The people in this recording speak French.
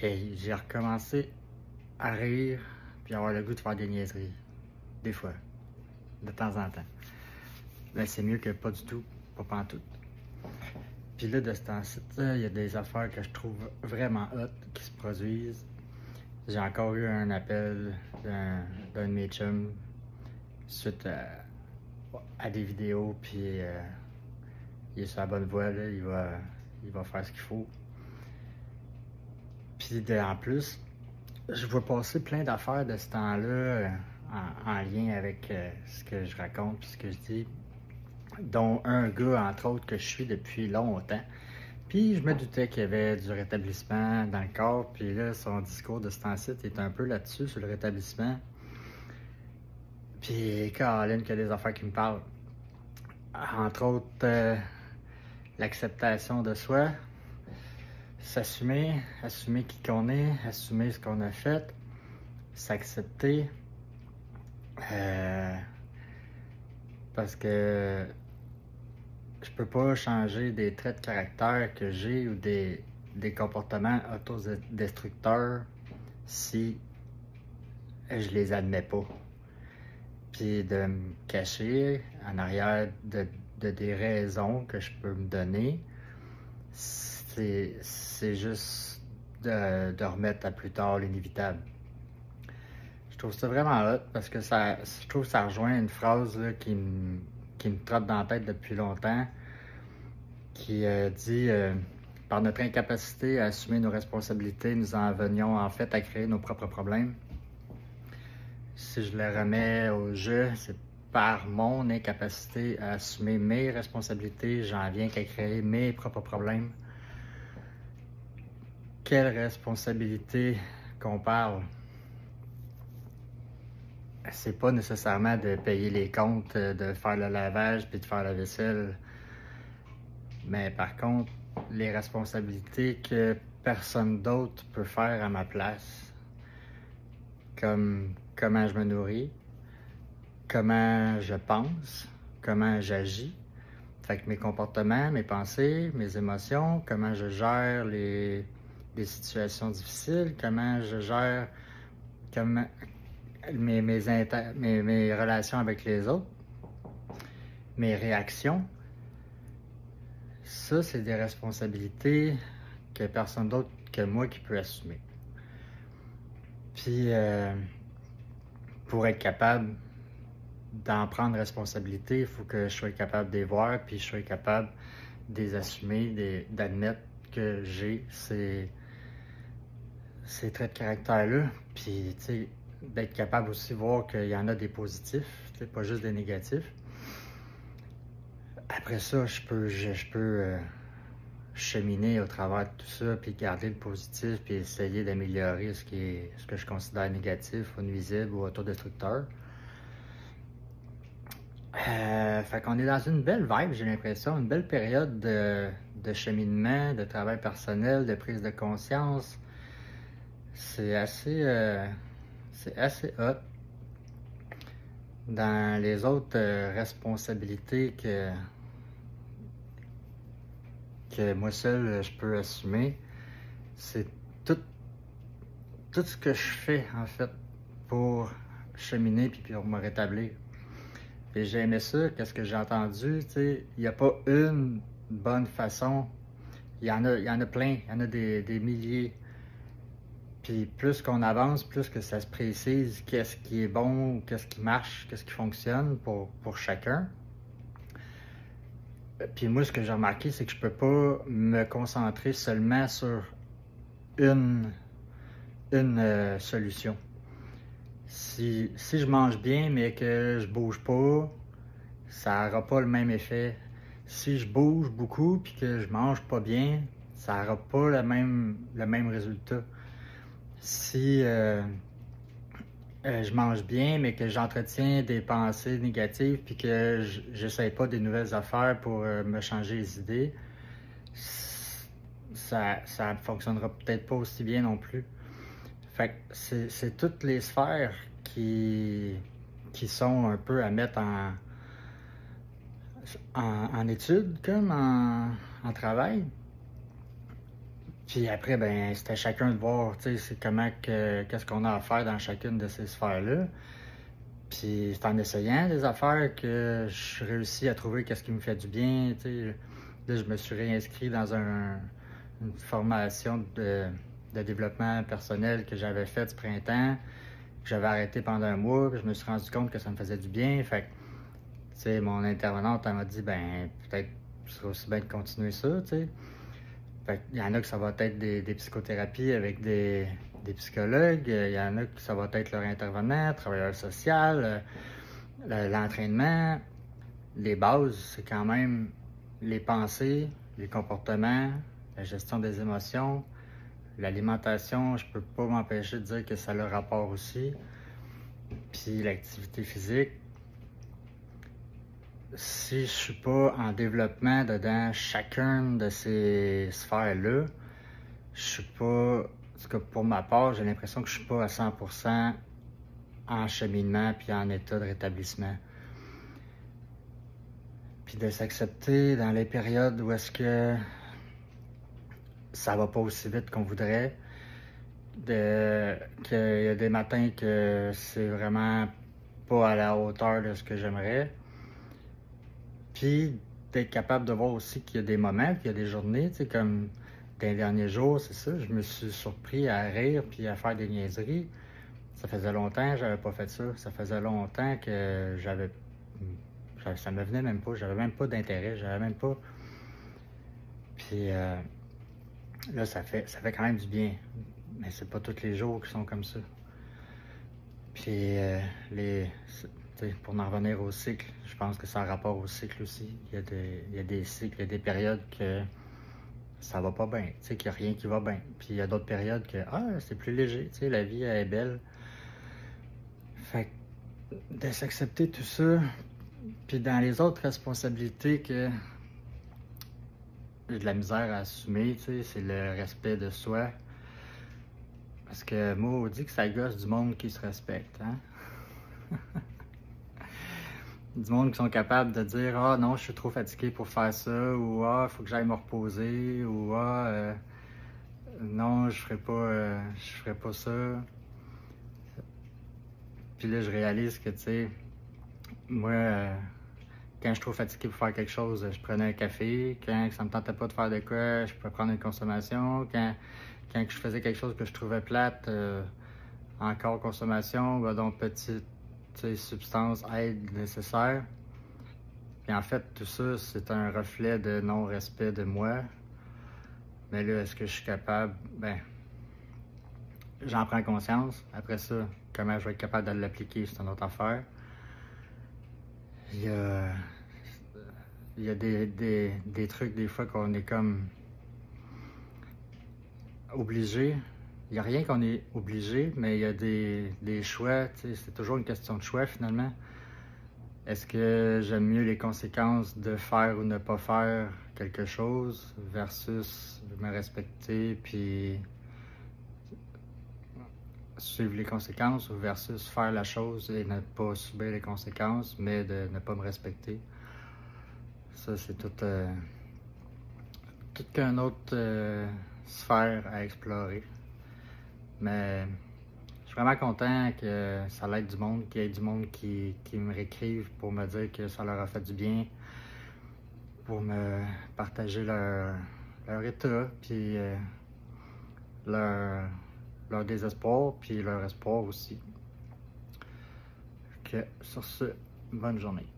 Et j'ai recommencé à rire, puis avoir le goût de faire des niaiseries. Des fois, de temps en temps. Mais c'est mieux que pas du tout, pas pantoute. Puis là, de ce temps-ci, il y a des affaires que je trouve vraiment hot qui se produisent. J'ai encore eu un appel d'un de mes chums suite à des vidéos, puis il est sur la bonne voie, là, il va faire ce qu'il faut. Puis en plus, je vois passer plein d'affaires de ce temps-là en lien avec ce que je raconte puis ce que je dis, dont un gars, entre autres, que je suis depuis longtemps. Puis je me doutais qu'il y avait du rétablissement dans le corps, puis là, son discours de ce temps-ci est un peu là-dessus, sur le rétablissement. Puis Caroline, qu'il y a des affaires qui me parlent. Entre autres, l'acceptation de soi, s'assumer, assumer qui qu'on est, assumer ce qu'on a fait, s'accepter. Parce que je peux pas changer des traits de caractère que j'ai ou des comportements autodestructeurs si je les admets pas. Puis de me cacher en arrière de des raisons que je peux me donner, c'est juste de remettre à plus tard l'inévitable. Je trouve ça vraiment hot parce que je trouve que ça rejoint une phrase là, qui me trotte dans la tête depuis longtemps, qui dit par notre incapacité à assumer nos responsabilités, nous en venions en fait à créer nos propres problèmes. Si je le remets au jeu, c'est par mon incapacité à assumer mes responsabilités, j'en viens qu'à créer mes propres problèmes. Quelle responsabilité qu'on parle? C'est pas nécessairement de payer les comptes, de faire le lavage puis de faire la vaisselle. Mais par contre, les responsabilités que personne d'autre peut faire à ma place, comme comment je me nourris, comment je pense, comment j'agis, fait que mes comportements, mes pensées, mes émotions, comment je gère les situations difficiles, comment je gère mes relations avec les autres, mes réactions. Ça, c'est des responsabilités que personne d'autre que moi qui peut assumer. Puis, pour être capable d'en prendre responsabilité, il faut que je sois capable de les voir, puis je sois capable de les assumer, d'admettre que j'ai ces traits de caractère-là. Puis, tu sais, d'être capable aussi de voir qu'il y en a des positifs, pas juste des négatifs. Après ça, je peux cheminer au travers de tout ça, puis garder le positif, puis essayer d'améliorer ce que je considère négatif ou nuisible ou autodestructeur. Fait qu'on est dans une belle vibe, j'ai l'impression, une belle période de cheminement, de travail personnel, de prise de conscience. C'est assez hot. Dans les autres responsabilités que moi seul je peux assumer, c'est tout ce que je fais en fait pour cheminer puis pour me rétablir. Puis j'ai aimé ça, qu'est-ce que j'ai entendu, tu sais, il n'y a pas une bonne façon, il y en a plein, il y en a des milliers. Puis plus qu'on avance, plus que ça se précise qu'est-ce qui est bon, qu'est-ce qui marche, qu'est-ce qui fonctionne pour chacun. Puis moi, ce que j'ai remarqué, c'est que je peux pas me concentrer seulement sur une solution. Si je mange bien, mais que je bouge pas, ça n'aura pas le même effet. Si je bouge beaucoup puis que je mange pas bien, ça n'aura pas le même résultat. Si je mange bien, mais que j'entretiens des pensées négatives puis que j'essaie pas des nouvelles affaires pour me changer les idées, ça fonctionnera peut-être pas aussi bien non plus. Fait que c'est toutes les sphères qui sont un peu à mettre en étude, comme en travail. Puis après, ben, c'était chacun de voir, tu sais, c'est qu'est-ce qu'on a à faire dans chacune de ces sphères-là. Puis c'est en essayant des affaires que je réussis à trouver qu'est-ce qui me fait du bien, tu sais. Là, je me suis réinscrit dans une formation de développement personnel que j'avais faite ce printemps, que j'avais arrêté pendant un mois, puis je me suis rendu compte que ça me faisait du bien. Fait que, tu sais, mon intervenante, elle m'a dit, ben, peut-être, ce serait aussi bien de continuer ça, tu sais. Fait qu'il y en a que ça va être des psychothérapies avec des psychologues, il y en a que ça va être leur intervenant, travailleur social, l'entraînement. Les bases, c'est quand même les pensées, les comportements, la gestion des émotions, l'alimentation, je peux pas m'empêcher de dire que ça a le rapport aussi. Puis l'activité physique. Si je suis pas en développement dedans chacune de ces sphères-là, je suis pas, en tout cas pour ma part, j'ai l'impression que je suis pas à 100% en cheminement puis en état de rétablissement. Puis de s'accepter dans les périodes où est-ce que ça va pas aussi vite qu'on voudrait, qu'il y a des matins que c'est vraiment pas à la hauteur de ce que j'aimerais. Puis d'être capable de voir aussi qu'il y a des moments, qu'il y a des journées, tu sais, comme dans les derniers jours, c'est ça, je me suis surpris à rire puis à faire des niaiseries. Ça faisait longtemps que j'avais pas fait ça. Ça faisait longtemps que ça me venait même pas, j'avais même pas d'intérêt, j'avais même pas. Puis là, ça fait quand même du bien. Mais c'est pas tous les jours qui sont comme ça. Puis pour en revenir au cycle, je pense que ça a rapport au cycle aussi. Il y a des cycles, il y a des périodes que ça va pas bien, tu sais, qu'il n'y a rien qui va bien. Puis il y a d'autres périodes que, c'est plus léger, tu sais, la vie elle est belle. Fait que de s'accepter tout ça, puis dans les autres responsabilités que j'ai de la misère à assumer, tu sais, c'est le respect de soi. Parce que moi, on dit que ça gosse du monde qui se respecte, hein? Du monde qui sont capables de dire « Ah non, je suis trop fatigué pour faire ça » ou « Ah, il faut que j'aille me reposer » ou « Ah, non, je ferai pas ça ». Puis là, je réalise que, tu sais, moi, quand je suis trop fatigué pour faire quelque chose, je prenais un café. Quand ça me tentait pas de faire de quoi, je pouvais prendre une consommation. Quand je faisais quelque chose que je trouvais plate, encore consommation, donc petite substance, aide nécessaire. Puis en fait, tout ça, c'est un reflet de non-respect de moi. Mais là, est-ce que je suis capable? Ben, j'en prends conscience. Après ça, comment je vais être capable de l'appliquer, c'est une autre affaire. Il y a des trucs, des fois, qu'on est comme obligé. Il n'y a rien qu'on est obligé, mais il y a des choix. C'est toujours une question de choix, finalement. Est-ce que j'aime mieux les conséquences de faire ou ne pas faire quelque chose versus me respecter puis suivre les conséquences ou versus faire la chose et ne pas subir les conséquences, mais de ne pas me respecter? Ça, c'est toute qu'une autre sphère à explorer. Mais je suis vraiment content que ça l'aide du monde, qu'il y ait du monde qui me réécrive pour me dire que ça leur a fait du bien, pour me partager leur état, puis leur désespoir, puis leur espoir aussi. Que sur ce, bonne journée.